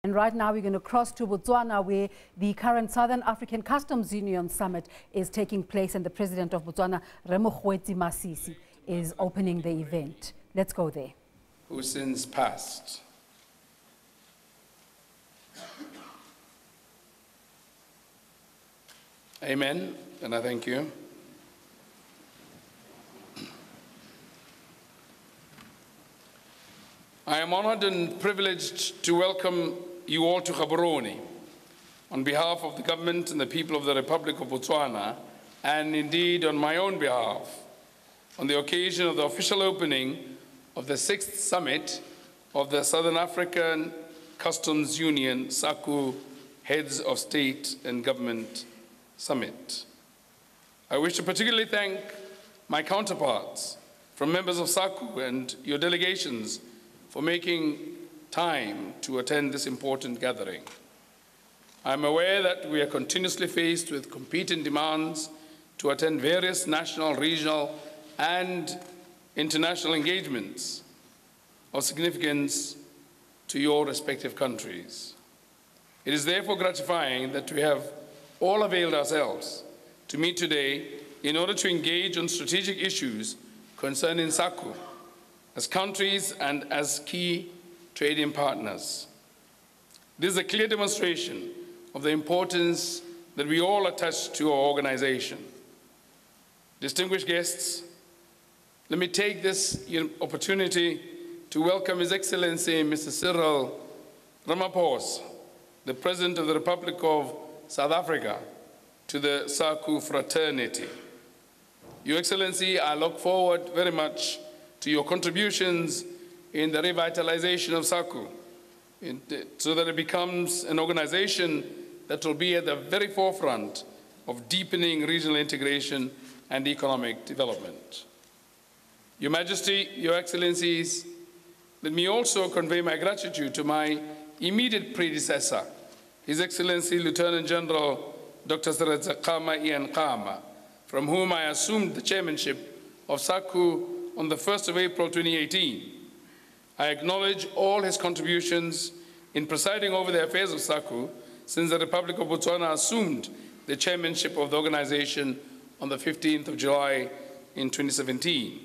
And right now we're going to cross to Botswana, where the current Southern African Customs Union Summit is taking place, and the President of Botswana, President Masisi, is opening the event. Let's go there. Who since passed. Amen, and I thank you. I am honored and privileged to welcome you all to Gaborone on behalf of the government and the people of the Republic of Botswana, and indeed on my own behalf, on the occasion of the official opening of the 6th Summit of the Southern African Customs Union SACU Heads of State and Government Summit. I wish to particularly thank my counterparts from members of SACU and your delegations for making time to attend this important gathering. I'm aware that we are continuously faced with competing demands to attend various national, regional, and international engagements of significance to your respective countries. It is therefore gratifying that we have all availed ourselves to meet today in order to engage on strategic issues concerning SACU as countries and as key trading partners. This is a clear demonstration of the importance that we all attach to our organization. Distinguished guests, let me take this opportunity to welcome His Excellency Mr. Cyril Ramaphosa, the President of the Republic of South Africa, to the SACU fraternity. Your Excellency, I look forward very much to your contributions in the revitalization of SACU, so that it becomes an organization that will be at the very forefront of deepening regional integration and economic development. Your Majesty, Your Excellencies, let me also convey my gratitude to my immediate predecessor, His Excellency Lieutenant General Dr. Cyril Ramaphosa, from whom I assumed the chairmanship of SACU on the 1st of April 2018. I acknowledge all his contributions in presiding over the affairs of SACU since the Republic of Botswana assumed the chairmanship of the organization on the 15th of July in 2017.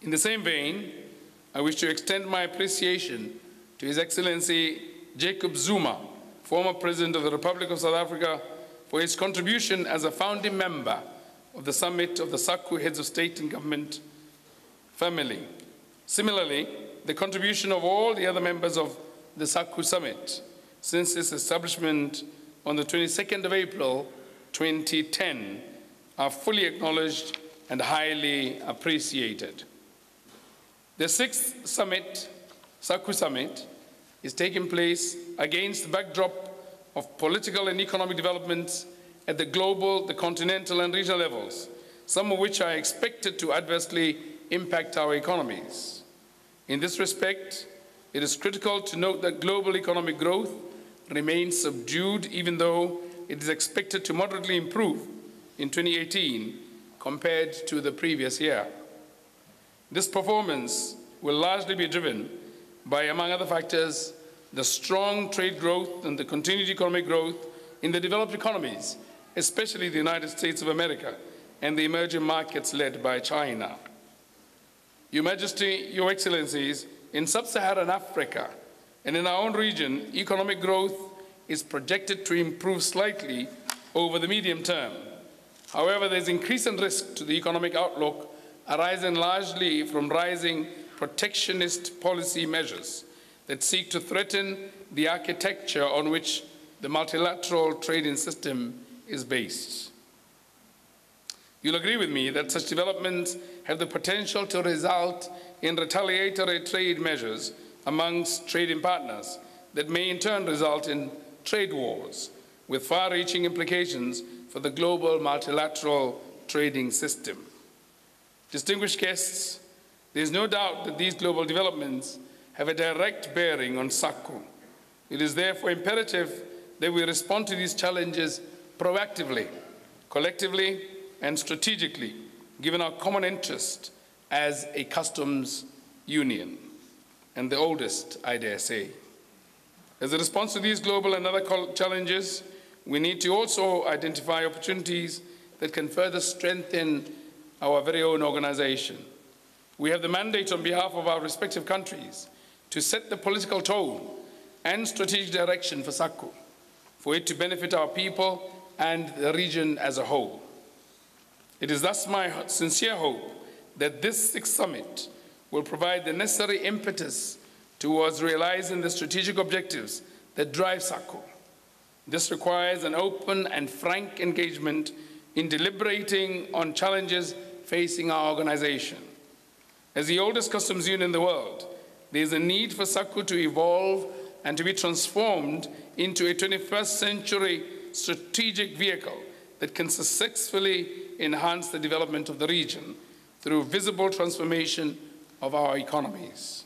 In the same vein, I wish to extend my appreciation to His Excellency Jacob Zuma, former President of the Republic of South Africa, for his contribution as a founding member of the Summit of the SACU Heads of State and Government family. Similarly, the contribution of all the other members of the SACU Summit since its establishment on the 22nd of April 2010 are fully acknowledged and highly appreciated. The 6th Summit, SACU Summit, is taking place against the backdrop of political and economic developments at the global, the continental, and regional levels, some of which are expected to adversely impact our economies. In this respect, it is critical to note that global economic growth remains subdued, even though it is expected to moderately improve in 2018 compared to the previous year. This performance will largely be driven by, among other factors, the strong trade growth and the continued economic growth in the developed economies, especially the United States of America and the emerging markets led by China. Your Majesty, Your Excellencies, in sub-Saharan Africa and in our own region, economic growth is projected to improve slightly over the medium term. However, there's increasing risk to the economic outlook arising largely from rising protectionist policy measures that seek to threaten the architecture on which the multilateral trading system is based. You'll agree with me that such developments have the potential to result in retaliatory trade measures amongst trading partners that may in turn result in trade wars with far-reaching implications for the global multilateral trading system. Distinguished guests, there is no doubt that these global developments have a direct bearing on SACU. It is therefore imperative that we respond to these challenges proactively, collectively, and strategically, given our common interest as a customs union, and the oldest, I dare say. As a response to these global and other challenges, we need to also identify opportunities that can further strengthen our very own organization. We have the mandate on behalf of our respective countries to set the political tone and strategic direction for SACU, for it to benefit our people and the region as a whole. It is thus my sincere hope that this 6th summit will provide the necessary impetus towards realizing the strategic objectives that drive SACU. This requires an open and frank engagement in deliberating on challenges facing our organization. As the oldest customs union in the world, there is a need for SACU to evolve and to be transformed into a 21st century strategic vehicle that can successfully enhance the development of the region through visible transformation of our economies.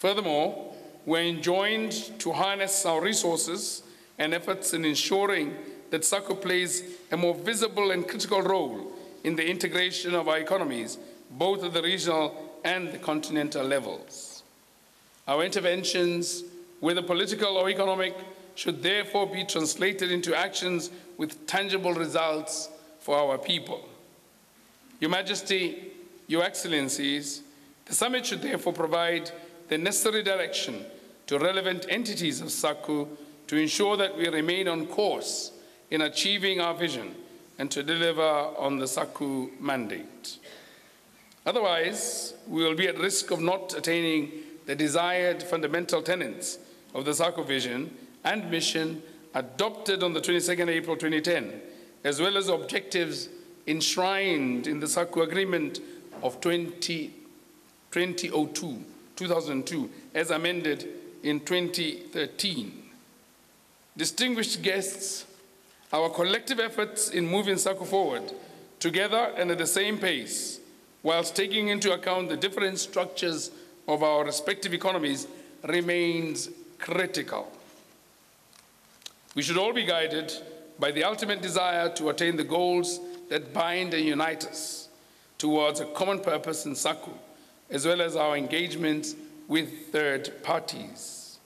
Furthermore, we're enjoined to harness our resources and efforts in ensuring that SACU plays a more visible and critical role in the integration of our economies, both at the regional and the continental levels. Our interventions, whether political or economic, should therefore be translated into actions with tangible results for our people. Your Majesty, Your Excellencies, the summit should therefore provide the necessary direction to relevant entities of SACU to ensure that we remain on course in achieving our vision and to deliver on the SACU mandate. Otherwise, we will be at risk of not attaining the desired fundamental tenets of the SACU vision and mission adopted on the 22nd April 2010, as well as objectives enshrined in the SACU Agreement of 2002, as amended in 2013. Distinguished guests, our collective efforts in moving SACU forward together and at the same pace, whilst taking into account the different structures of our respective economies, remains critical. We should all be guided by the ultimate desire to attain the goals that bind and unite us towards a common purpose in SACU, as well as our engagements with third parties.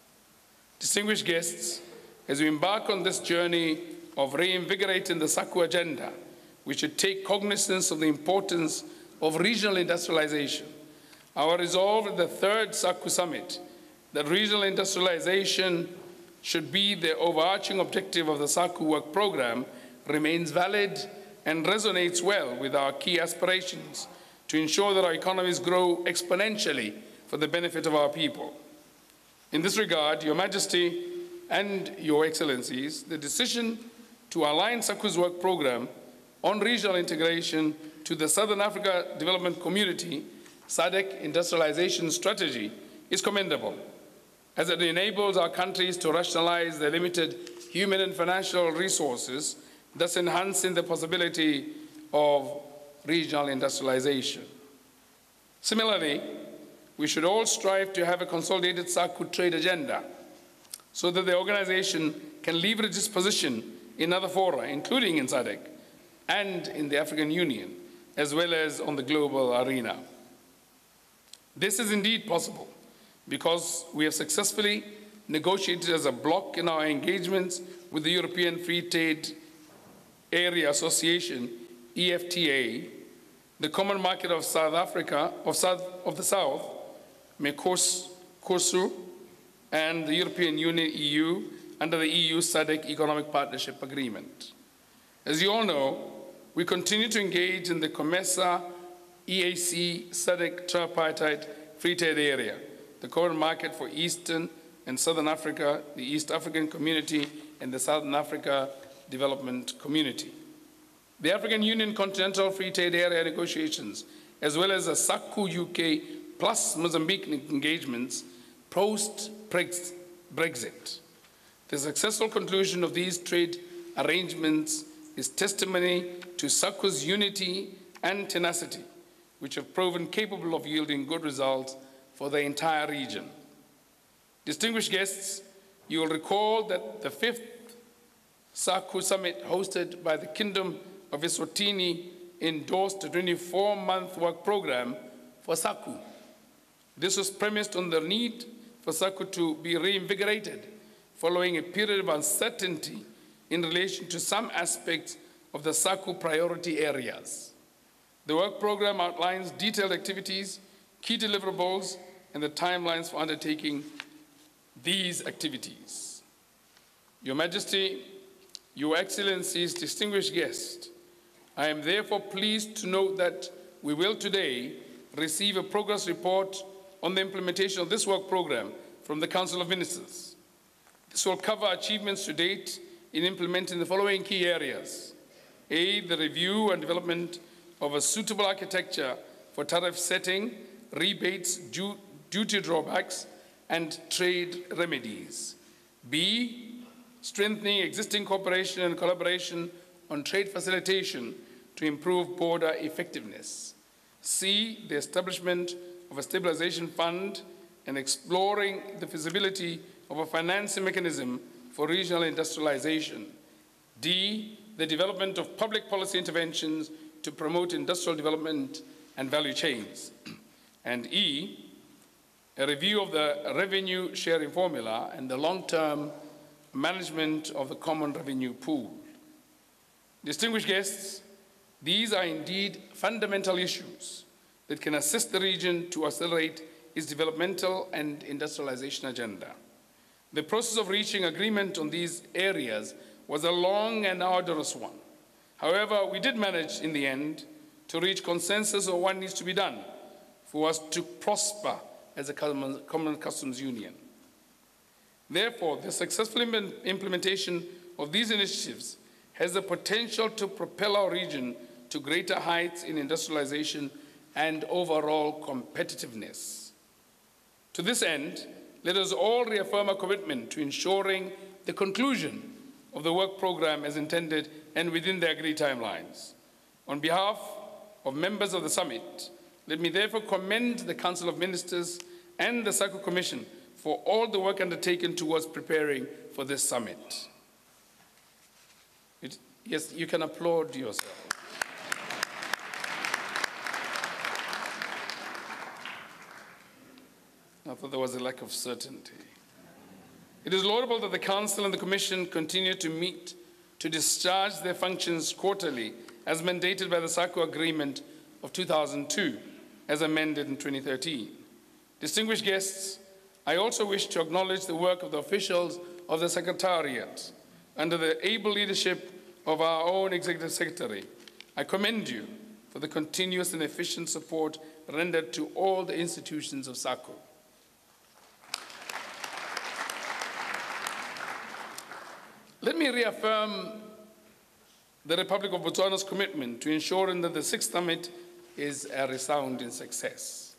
Distinguished guests, as we embark on this journey of reinvigorating the SACU agenda, we should take cognizance of the importance of regional industrialization. Our resolve at the 3rd SACU Summit that regional industrialization should be the overarching objective of the SACU work program remains valid and resonates well with our key aspirations to ensure that our economies grow exponentially for the benefit of our people. In this regard, Your Majesty and Your Excellencies, the decision to align SACU's work program on regional integration to the Southern Africa Development Community SADC industrialization strategy is commendable, as it enables our countries to rationalize their limited human and financial resources, thus enhancing the possibility of regional industrialization. Similarly, we should all strive to have a consolidated SACU trade agenda so that the organization can leverage its position in other fora, including in SADC and in the African Union, as well as on the global arena. This is indeed possible because we have successfully negotiated as a bloc in our engagements with the European Free Trade Area Association, EFTA, the Common Market of South Africa, of the South, MERCOSUR, and the European Union, EU, under the EU SADC Economic Partnership Agreement. As you all know, we continue to engage in the COMESA EAC SADC tripartite free trade area, the Common Market for Eastern and Southern Africa, the East African Community, and the Southern Africa Development Community. The African Union Continental Free Trade Area negotiations, as well as the SACU UK plus Mozambique engagements post-Brexit. The successful conclusion of these trade arrangements is testimony to SACU's unity and tenacity, which have proven capable of yielding good results for the entire region. Distinguished guests, you will recall that the 5th SACU Summit hosted by the Kingdom of Eswatini endorsed a 24-month work program for SACU. This was premised on the need for SACU to be reinvigorated following a period of uncertainty in relation to some aspects of the SACU priority areas. The work program outlines detailed activities, key deliverables, and the timelines for undertaking these activities. Your Majesty, Your Excellencies, distinguished guests, I am therefore pleased to note that we will today receive a progress report on the implementation of this work program from the Council of Ministers. This will cover achievements to date in implementing the following key areas. A, the review and development of a suitable architecture for tariff setting, rebates, duty drawbacks, and trade remedies. B, strengthening existing cooperation and collaboration on trade facilitation to improve border effectiveness. C, the establishment of a stabilization fund and exploring the feasibility of a financing mechanism for regional industrialization. D, the development of public policy interventions to promote industrial development and value chains. And E, a review of the revenue sharing formula and the long-term management of the common revenue pool. Distinguished guests, these are indeed fundamental issues that can assist the region to accelerate its developmental and industrialization agenda. The process of reaching agreement on these areas was a long and arduous one. However, we did manage in the end to reach consensus on what needs to be done for us to prosper as a common customs union. Therefore, the successful implementation of these initiatives has the potential to propel our region to greater heights in industrialization and overall competitiveness. To this end, let us all reaffirm our commitment to ensuring the conclusion of the work program as intended and within the agreed timelines. On behalf of members of the summit, let me therefore commend the Council of Ministers and the SACU Commission for all the work undertaken towards preparing for this summit. Yes, you can applaud yourself. I thought there was a lack of certainty. It is laudable that the Council and the Commission continue to meet to discharge their functions quarterly as mandated by the SACU Agreement of 2002, as amended in 2013. Distinguished guests, I also wish to acknowledge the work of the officials of the Secretariat under the able leadership of our own Executive Secretary. I commend you for the continuous and efficient support rendered to all the institutions of SACU. Let me reaffirm the Republic of Botswana's commitment to ensuring that the 6th Summit is a resounding success.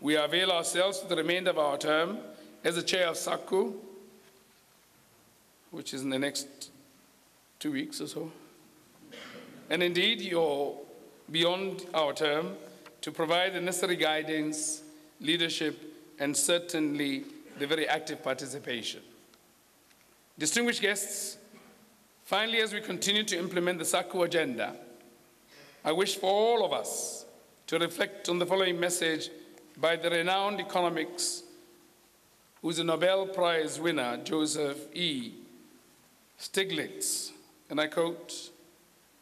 We avail ourselves to the remainder of our term as the chair of SACU, which is in the next 2 weeks or so, and indeed you're beyond our term to provide the necessary guidance, leadership, and certainly the very active participation. Distinguished guests, finally, as we continue to implement the SACU agenda, I wish for all of us to reflect on the following message by the renowned economist who's a Nobel Prize winner, Joseph E. Stiglitz, and I quote,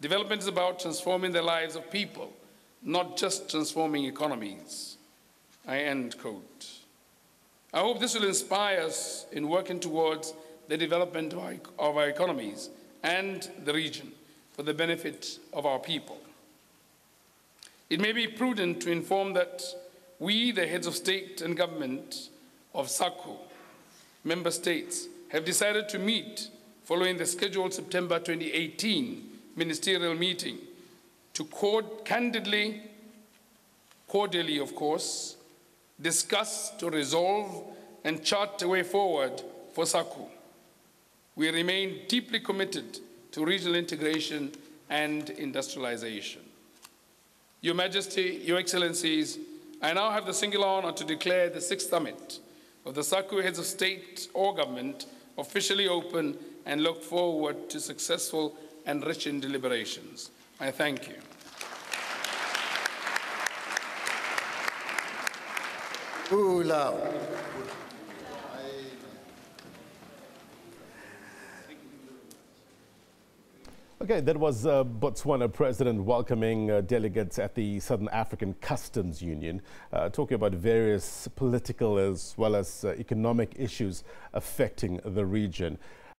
"Development is about transforming the lives of people, not just transforming economies." I end quote. I hope this will inspire us in working towards the development of our economies and the region for the benefit of our people. It may be prudent to inform that we, the heads of state and government of SACU, member states, have decided to meet following the scheduled September 2018 ministerial meeting to cordially, of course, discuss, to resolve, and chart a way forward for SACU. We remain deeply committed to regional integration and industrialization. Your Majesty, Your Excellencies, I now have the singular honor to declare the 6th Summit of the SACU Heads of State or Government officially open and look forward to successful and enriching deliberations. I thank you. Ooh, loud. Okay, that was Botswana President welcoming delegates at the Southern African Customs Union, talking about various political as well as economic issues affecting the region.